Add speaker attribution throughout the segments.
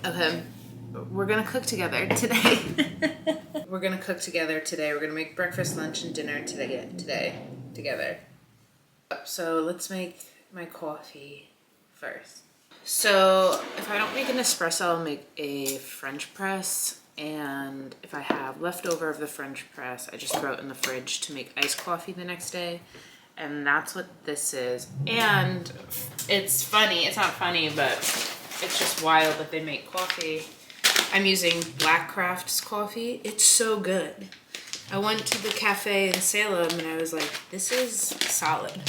Speaker 1: Okay, we're gonna cook together today. We're gonna cook together today. We're gonna make breakfast, lunch, and dinner today together. So let's make my coffee first. So if I don't make an espresso, I'll make a French press. And if I have leftover of the French press, I just throw it in the fridge to make iced coffee the next day. And that's what this is. And it's funny, it's not funny, but it's just wild that they make coffee. I'm using Black Craft's coffee. It's so good. I went to the cafe in Salem and I was like, this is solid.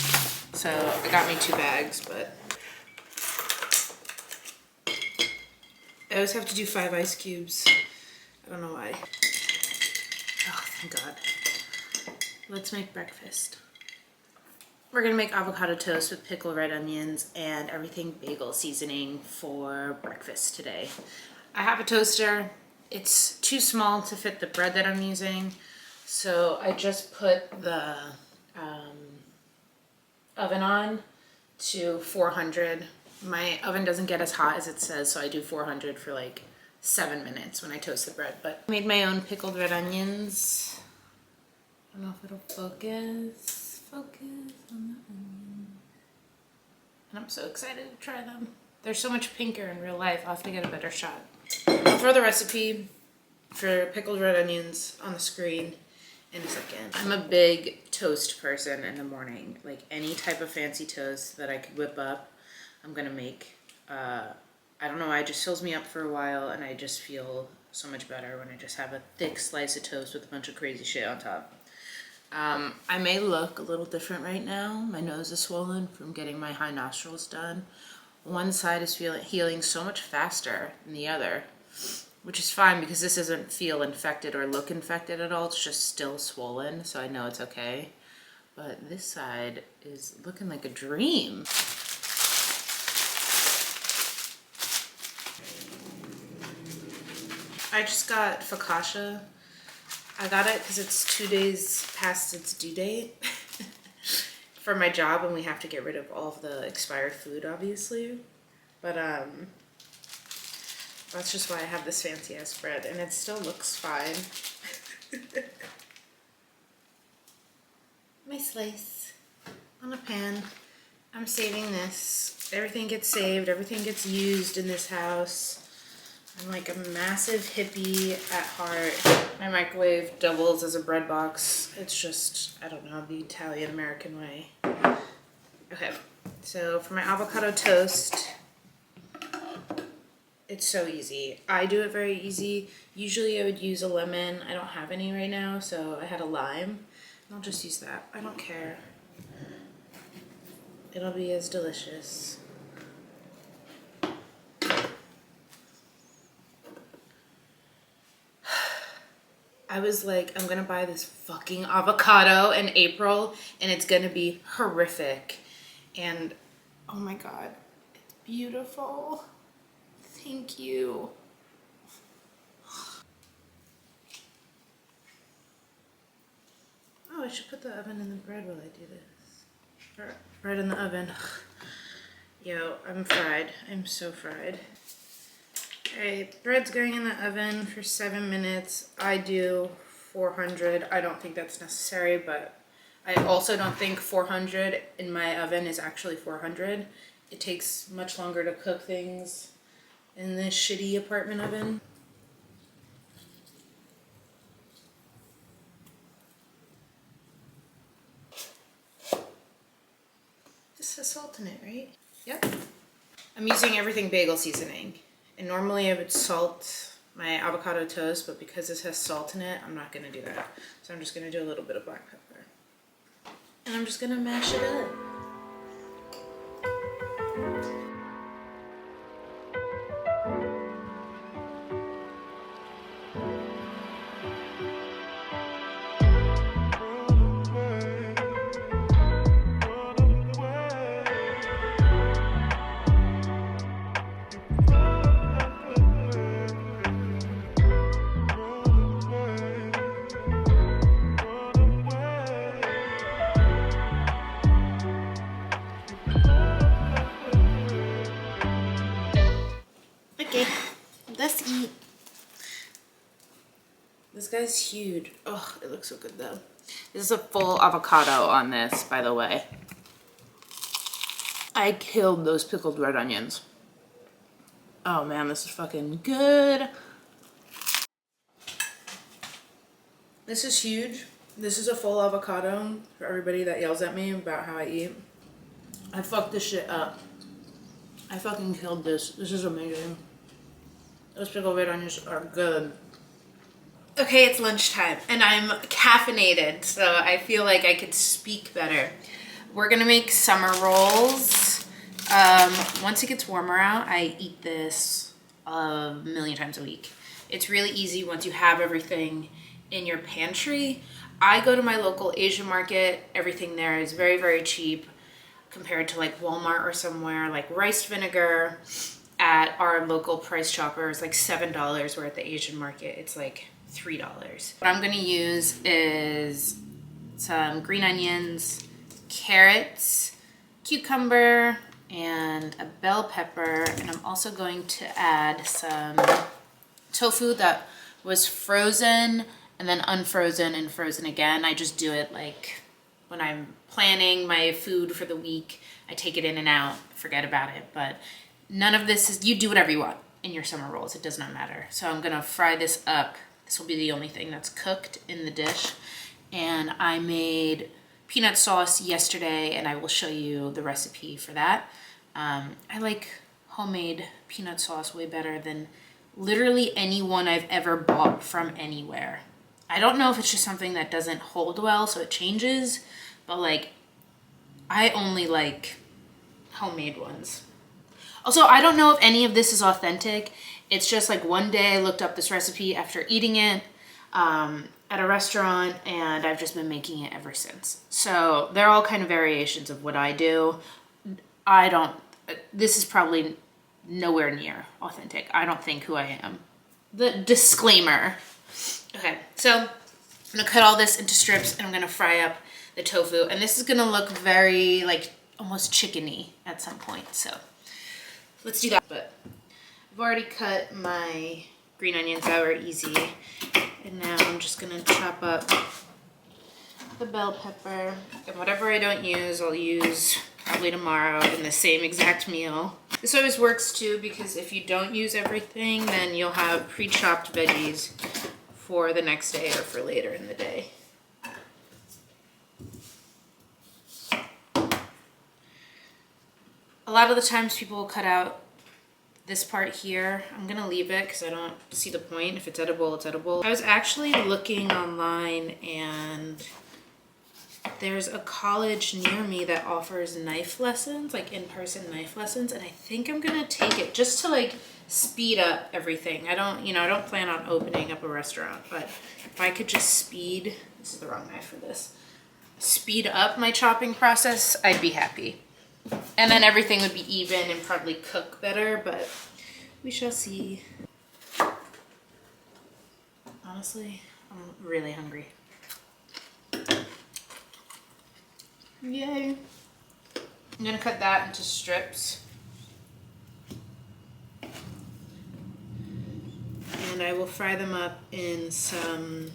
Speaker 1: So it got me 2 bags, but I always have to do 5 ice cubes. I don't know why. Oh, thank God. Let's make breakfast. We're gonna make avocado toast with pickled red onions and everything bagel seasoning for breakfast today. I have a toaster. It's too small to fit the bread that I'm using, so I just put the oven on to 400. My oven doesn't get as hot as it says, so I do 400 for like 7 minutes when I toast the bread. But I made my own pickled red onions. I don't know if it'll focus. Focus on the onion. And I'm so excited to try them. They're so much pinker in real life. I'll have to get a better shot. I'll throw the recipe for pickled red onions on the screen in a second. I'm a big toast person in the morning. Like any type of fancy toast that I could whip up, I'm gonna make. I don't know why, it just fills me up for a while and I just feel so much better when I just have a thick slice of toast with a bunch of crazy shit on top. I may look a little different right now. My nose is swollen from getting my high nostrils done. One side is healing so much faster than the other, which is fine because this doesn't feel infected or look infected at all. It's just still swollen, so I know it's okay. But this side is looking like a dream. I just got focaccia. I got it because it's 2 days past its due date for my job, and we have to get rid of all of the expired food, obviously. But that's just why I have this fancy ass bread, and it still looks fine. My slice on a pan. I'm saving this. Everything gets saved, everything gets used in this house. I'm like a massive hippie at heart. My microwave doubles as a bread box. It's just, I don't know, the Italian-American way. Okay, so for my avocado toast, it's so easy. I do it very easy. Usually I would use a lemon. I don't have any right now, so I had a lime. I'll just use that. I don't care. It'll be as delicious. I was like, I'm gonna buy this fucking avocado in April and it's gonna be horrific. And oh my God, it's beautiful. Thank you. Oh, I should put the oven in the bread while I do this. Or bread in the oven. Yo, I'm fried. I'm so fried. Alright, bread's going in the oven for 7 minutes. I do 400. I don't think that's necessary, but I also don't think 400 in my oven is actually 400. It takes much longer to cook things in this shitty apartment oven. This has salt in it, right? Yep. I'm using everything bagel seasoning. And normally I would salt my avocado toast, but because this has salt in it, I'm not gonna do that. So I'm just gonna do a little bit of black pepper. And I'm just gonna mash it up. Let's eat. This guy's huge. Oh, it looks so good though. This is a full avocado on this, by the way. I killed those pickled red onions. Oh man, this is fucking good. This is huge. This is a full avocado for everybody that yells at me about how I eat. I fucked this shit up. I fucking killed this. This is amazing. Those pickled red onions are good. Okay, it's lunchtime and I'm caffeinated, so I feel like I could speak better. We're gonna make summer rolls. Once it gets warmer out, I eat this a million times a week. It's really easy once you have everything in your pantry. I go to my local Asian market. Everything there is very, very cheap compared to like Walmart or somewhere. Like rice vinegar at our local Price Chopper is like $7, where at the Asian market it's like $3. What I'm gonna use is some green onions, carrots, cucumber, and a bell pepper. And I'm also going to add some tofu that was frozen and then unfrozen and frozen again. I just do it like when I'm planning my food for the week. I take it in and out, forget about it. But none of this is, you do whatever you want in your summer rolls. It does not matter. So I'm gonna fry this up. This will be the only thing that's cooked in the dish. And I made peanut sauce yesterday and I will show you the recipe for that. I like homemade peanut sauce way better than literally anyone I've ever bought from anywhere. I don't know if it's just something that doesn't hold well, so it changes, but like, I only like homemade ones. Also, I don't know if any of this is authentic. It's just like one day I looked up this recipe after eating it at a restaurant, and I've just been making it ever since. So they're all kind of variations of what I do. This is probably nowhere near authentic. I don't think who I am. The disclaimer. Okay, so I'm gonna cut all this into strips and I'm gonna fry up the tofu. And this is gonna look very like almost chickeny at some point. So let's do that. But I've already cut my green onions that were easy. And now I'm just gonna chop up the bell pepper. And whatever I don't use, I'll use probably tomorrow in the same exact meal. This always works too, because if you don't use everything, then you'll have pre-chopped veggies for the next day or for later in the day. A lot of the times people will cut out this part here. I'm gonna leave it because I don't see the point. If it's edible, it's edible. I was actually looking online and there's a college near me that offers knife lessons, like in-person knife lessons, and I think I'm gonna take it just to like speed up everything. I don't plan on opening up a restaurant, but if I could just speed, this is the wrong knife for this, speed up my chopping process, I'd be happy. And then everything would be even and probably cook better, but we shall see. Honestly, I'm really hungry. Yay. I'm gonna cut that into strips. And I will fry them up in some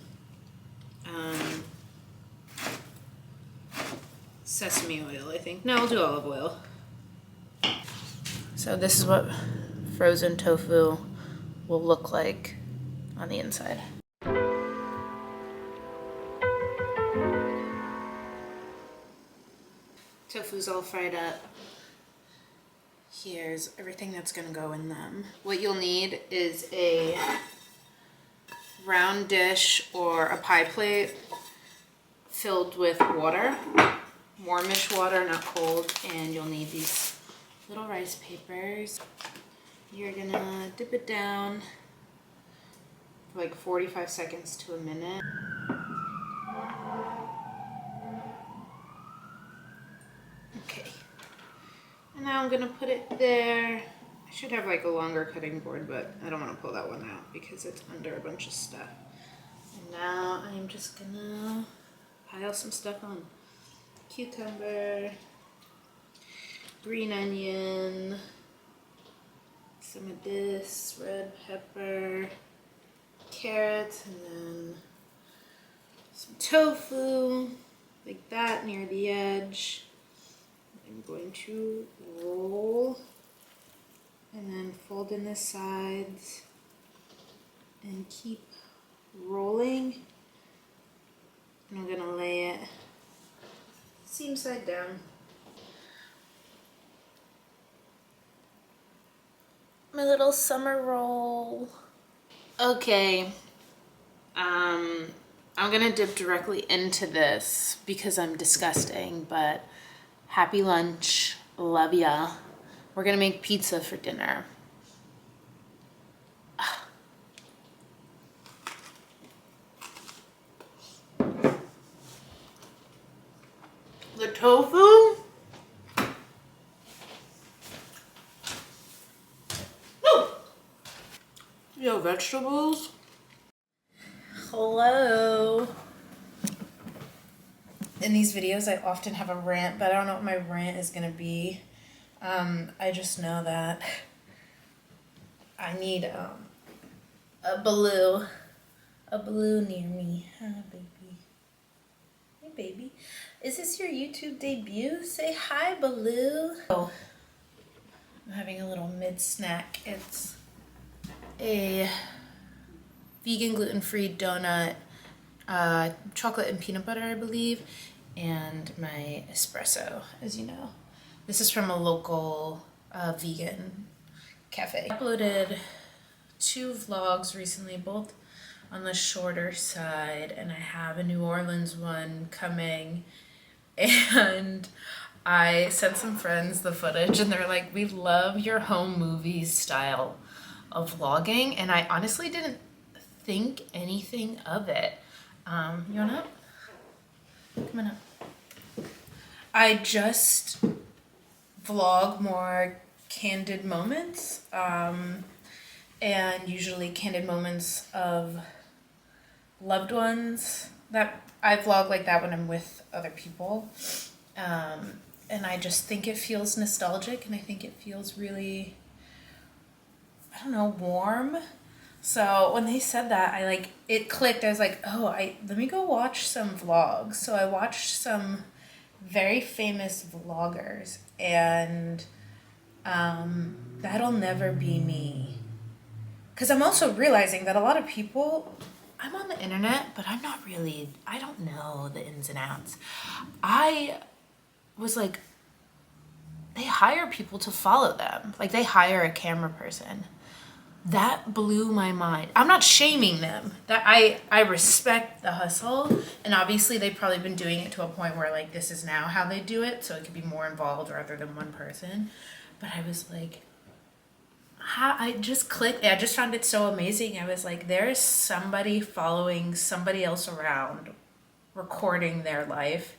Speaker 1: sesame oil, I think. No, I'll do olive oil. So this is what frozen tofu will look like on the inside. Tofu's all fried up. Here's everything that's gonna go in them. What you'll need is a round dish or a pie plate filled with water, warmish water, not cold, and you'll need these little rice papers. You're gonna dip it down for like 45 seconds to a minute. Okay. And now I'm gonna put it there. I should have like a longer cutting board, but I don't want to pull that one out because it's under a bunch of stuff. And now I'm just gonna pile some stuff on. Cucumber, green onion, some of this red pepper, carrots, and then some tofu, like that near the edge. I'm going to roll and then fold in the sides and keep rolling. And I'm gonna lay it seam side down. My little summer roll. Okay, I'm gonna dip directly into this because I'm disgusting, but happy lunch, love ya. We're gonna make pizza for dinner. The tofu? Woo! Yo, vegetables? Hello. In these videos, I often have a rant, but I don't know what my rant is gonna be. I just know that I need a baloo near me. Hi, baby. Hey, baby. Is this your YouTube debut? Say hi, Baloo. Oh, I'm having a little mid-snack. It's a vegan gluten-free donut, chocolate and peanut butter, I believe, and my espresso, as you know. This is from a local vegan cafe. I uploaded 2 vlogs recently, both on the shorter side, and I have a New Orleans one coming. And I sent some friends the footage and they're like, we love your home movies style of vlogging. And I honestly didn't think anything of it. You want up? Come on up. I just vlog more candid moments, and usually candid moments of loved ones. That I vlog like that when I'm with other people, and I just think it feels nostalgic, and I think it feels really, I don't know, warm. So when they said that, it clicked. I was like, oh, let me go watch some vlogs. So I watched some very famous vloggers, and that'll never be me. Because I'm also realizing that a lot of people, I'm on the internet, but I don't know the ins and outs. I was like, they hire people to follow them. Like, they hire a camera person. That blew my mind. I'm not shaming them. That I respect the hustle, and obviously they've probably been doing it to a point where like this is now how they do it, so it could be more involved rather than one person. But I was like, I just clicked. I just found it so amazing. I was like, there's somebody following somebody else around, recording their life.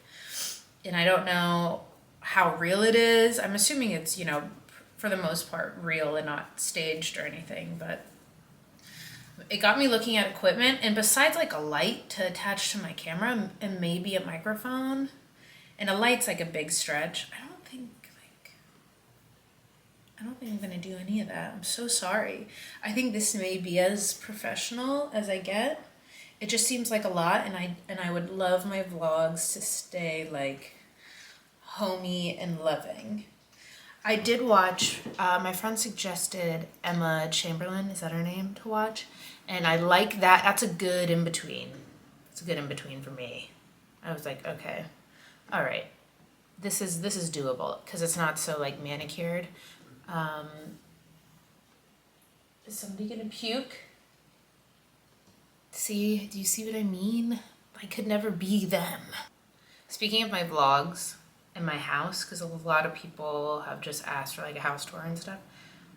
Speaker 1: And I don't know how real it is. I'm assuming it's, for the most part, real and not staged or anything. But it got me looking at equipment. And besides like a light to attach to my camera and maybe a microphone, and a light's like a big stretch, I don't think I'm gonna do any of that. I'm so sorry. I think this may be as professional as I get. It just seems like a lot, and I would love my vlogs to stay like homey and loving. I did watch, my friend suggested Emma Chamberlain, is that her name, to watch? And I like that. That's a good in-between. It's a good in-between for me. I was like, okay, all right. This is doable because it's not so like manicured. Is somebody gonna puke? Do you see what I mean? I could never be them. Speaking of my vlogs and my house, because a lot of people have just asked for like a house tour and stuff,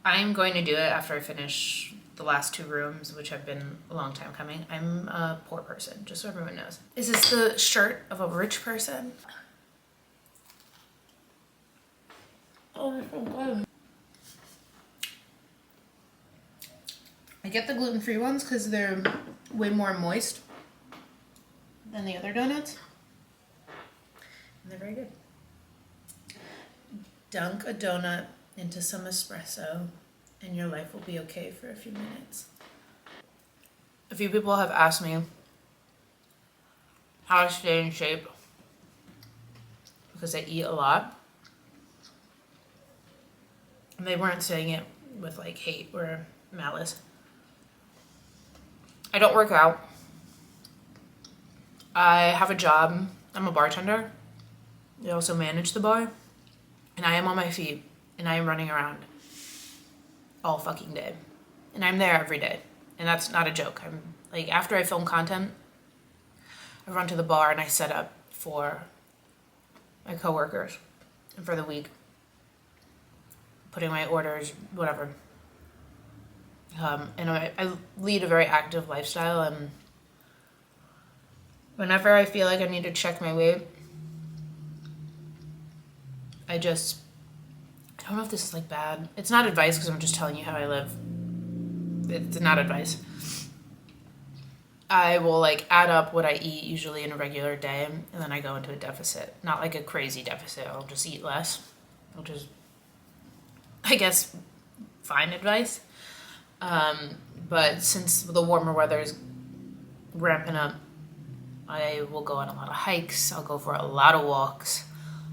Speaker 1: I'm going to do it after I finish the last 2 rooms, which have been a long time coming. I'm a poor person, just so everyone knows. Is this the shirt of a rich person? Oh, it's so good. I get the gluten-free ones because they're way more moist than the other donuts. And they're very good. Dunk a donut into some espresso and your life will be okay for a few minutes. A few people have asked me how to stay in shape because I eat a lot. And they weren't saying it with like hate or malice. I don't work out. I have a job. I'm a bartender. I also manage the bar. And I am on my feet and I am running around all fucking day. And I'm there every day. And that's not a joke. I'm like, after I film content, I run to the bar and I set up for my coworkers and for the week, putting my orders, whatever. And I lead a very active lifestyle, and whenever I feel like I need to check my weight, I don't know if this is like bad. It's not advice because I'm just telling you how I live. It's not advice. I will like add up what I eat usually in a regular day, and then I go into a deficit. Not like a crazy deficit. I'll just eat less, which is, I guess, fine advice. But since the warmer weather is ramping up, I will go on a lot of hikes. I'll go for a lot of walks,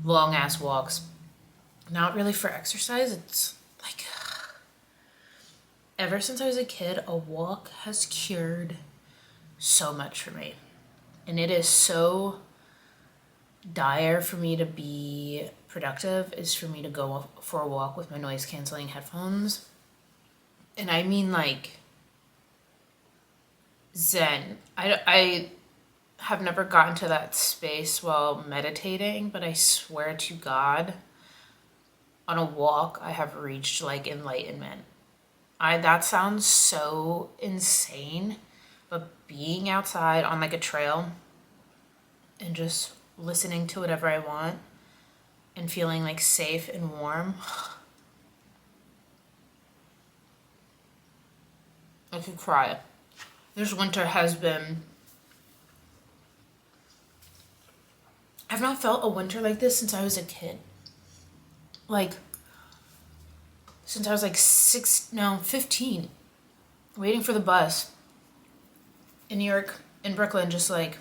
Speaker 1: long ass walks. Not really for exercise. It's like, ever since I was a kid, a walk has cured so much for me. And it is so dire for me to be productive is for me to go for a walk with my noise canceling headphones. And I mean like zen. I have never gotten to that space while meditating, but I swear to God, on a walk, I have reached like enlightenment. That sounds so insane, but being outside on like a trail and just listening to whatever I want and feeling like safe and warm, I could cry. This winter has been... I've not felt a winter like this since I was a kid. Like, since I was like 15. Waiting for the bus in New York, in Brooklyn, just like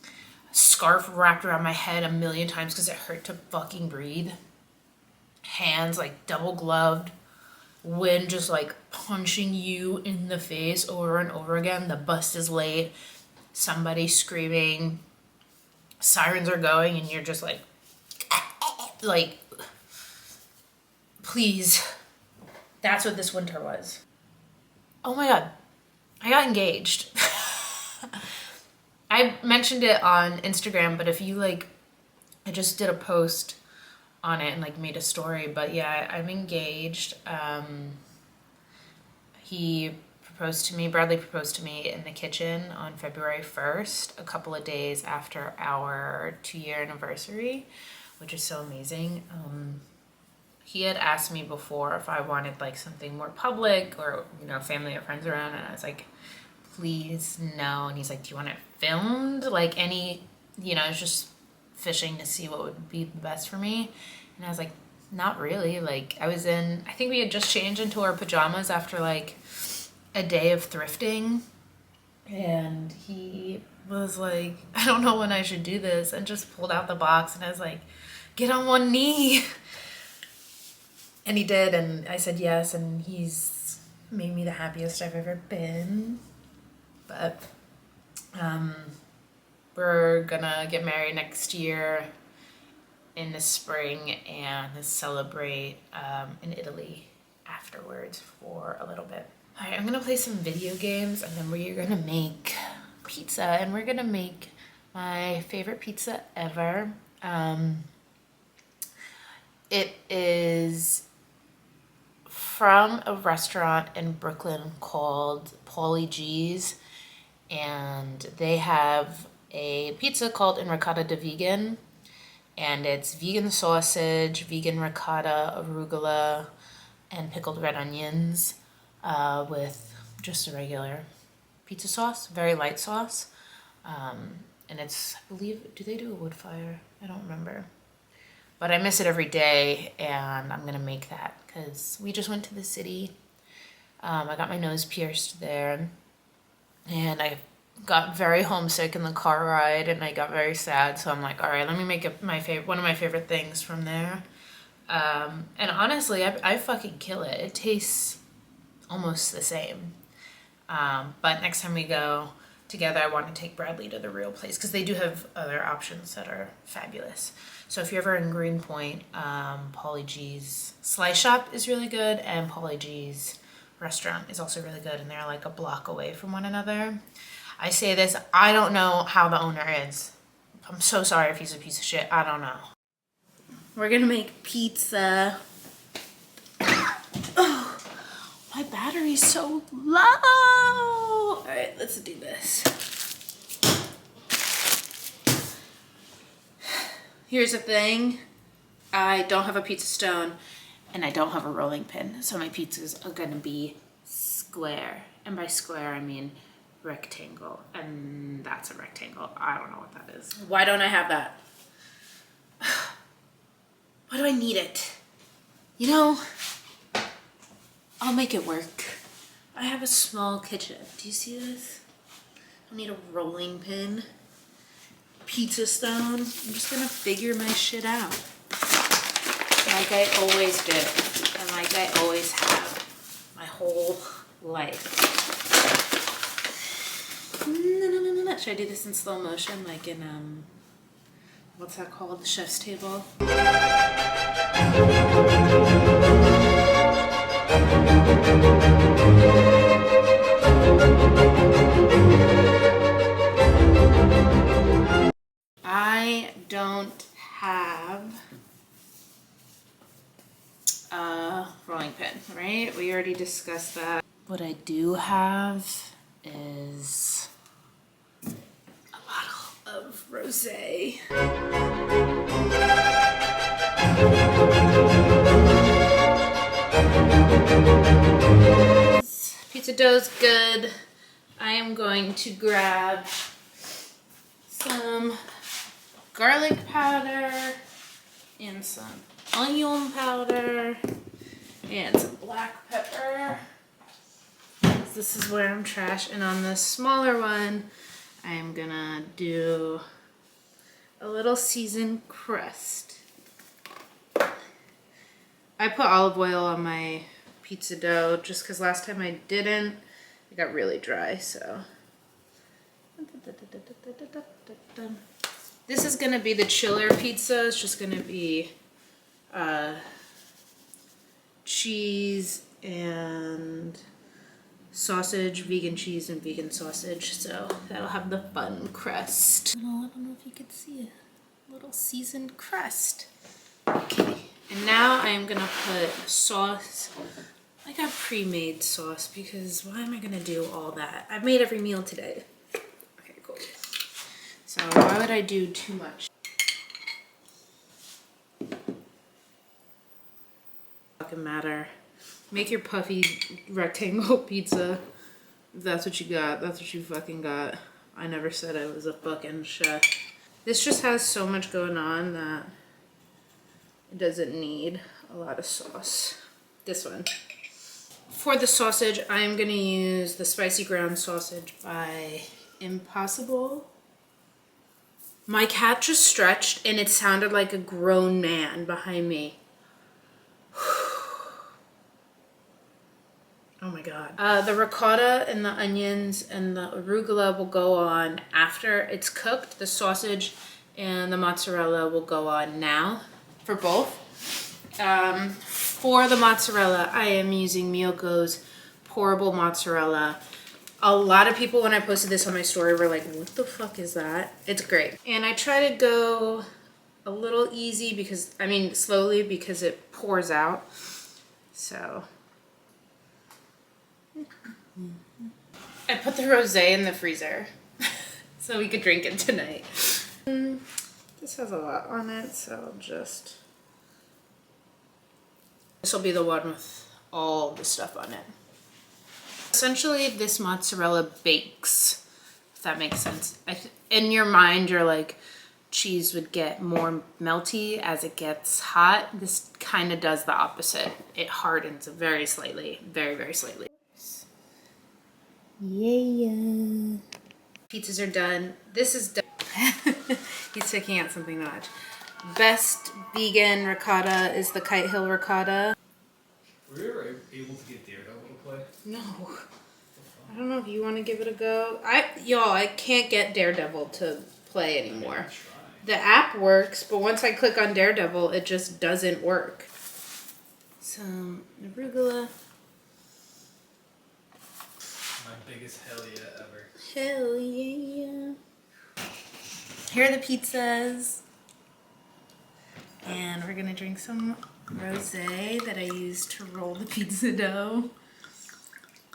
Speaker 1: a scarf wrapped around my head a million times because it hurt to fucking breathe. Hands like double gloved. Wind just like punching you in the face over and over again. The bus is late. Somebody screaming. Sirens are going and you're just like, please. That's what this winter was. Oh my God. I got engaged. I mentioned it on Instagram, but if you like, I just did a post on it and like made a story, but yeah, I'm engaged. Bradley proposed to me in the kitchen on February 1st, a couple of days after our 2-year anniversary, which is so amazing. He had asked me before if I wanted like something more public or, you know, family or friends around, and I was like, please no. And he's like, do you want it filmed? Like any, you know, it's just fishing to see what would be best for me. And I was like, not really. Like I think we had just changed into our pajamas after like a day of thrifting, and he was like, I don't know when I should do this, and just pulled out the box, and I was like, get on one knee. And he did, and I said yes, and he's made me the happiest I've ever been. But we're gonna get married next year in the spring and celebrate in Italy afterwards for a little bit. All right, I'm gonna play some video games, and then we're gonna make pizza, and we're gonna make my favorite pizza ever. It is from a restaurant in Brooklyn called Paulie G's, and they have a pizza called In Ricotta de Vegan, and it's vegan sausage, vegan ricotta, arugula, and pickled red onions with just a regular pizza sauce, very light sauce. And it's, I believe, do they do a wood fire? I don't remember. But I miss it every day, and I'm gonna make that because we just went to the city I got my nose pierced there, and I got very homesick in the car ride, and I got very sad. So I'm like, all right, let me make it one of my favorite things from there. And honestly, I fucking kill it. It tastes almost the same. But next time we go together, I want to take Bradley to the real place because they do have other options that are fabulous. So if you're ever in Greenpoint, Pauly G's Slice Shop is really good, and Pauly G's restaurant is also really good, and they're like a block away from one another. I say this, I don't know how the owner is. I'm so sorry if he's a piece of shit. I don't know. We're gonna make pizza. Oh, my battery's so low. All right, let's do this. Here's the thing. I don't have a pizza stone and I don't have a rolling pin. So my pizzas are gonna be square. And by square, I mean rectangle. And that's a rectangle. I don't know what that is. Why don't I have that? Why do I need it? You know, I'll make it work. I have a small kitchen. Do you see this? I need a rolling pin, pizza stone. I'm just gonna figure my shit out. Like I always do. And like I always have my whole life. Should I do this in slow motion like in, what's that called? The Chef's Table? I don't have a rolling pin, right? We already discussed that. What I do have is a bottle of rosé. Pizza dough's good. I am going to grab some garlic powder and some onion powder and some black pepper. This is where I'm trash. And on the smaller one, I am gonna do a little seasoned crust. I put olive oil on my pizza dough just because last time I didn't. It got really dry, so. This is gonna be the chiller pizza. It's just gonna be cheese and sausage, vegan cheese and vegan sausage. So that'll have the fun crust. I don't know if you could see a little seasoned crust. Okay, and now I'm gonna put sauce. I got pre-made sauce because why am I gonna do all that? I've made every meal today. Okay, cool. So why would I do too much? Doesn't matter. Make your puffy rectangle pizza. If that's what you got, that's what you fucking got. I never said I was a fucking chef. This just has so much going on that it doesn't need a lot of sauce. This one. For the sausage, I'm gonna use the spicy ground sausage by Impossible. My cat just stretched and it sounded like a grown man behind me. Oh my God. The ricotta and the onions and the arugula will go on after it's cooked. The sausage and the mozzarella will go on now for both. For the mozzarella, I am using Miyoko's pourable mozzarella. A lot of people, when I posted this on my story, were like, what the fuck is that? It's great. And I try to go a little easy because, I mean, slowly because it pours out. So. I put the rosé in the freezer so we could drink it tonight. This has a lot on it, so I'll just... This will be the one with all the stuff on it. Essentially, this mozzarella bakes, if that makes sense. In your mind, you're like, cheese would get more melty as it gets hot. This kind of does the opposite. It hardens very slightly, very, very slightly. Yeah. Pizzas are done. This is done. He's picking out something to watch. Best vegan ricotta is the Kite Hill ricotta.
Speaker 2: Were you ever able to get Daredevil to play?
Speaker 1: No. I don't know if you want to give it a go. I can't get Daredevil to play anymore. The app works, but once I click on Daredevil, it just doesn't work. Some arugula.
Speaker 2: My biggest hell yeah ever.
Speaker 1: Hell yeah. Here are the pizzas. And we're gonna drink some rosé that I used to roll the pizza dough.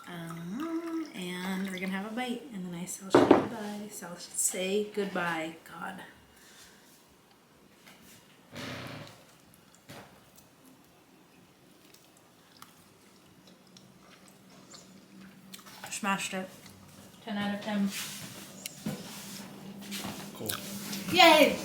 Speaker 1: And we're gonna have a bite, and then I shall say goodbye. So I'll say goodbye, God. Smashed it. 10 out of 10.
Speaker 2: Cool.
Speaker 1: Yay!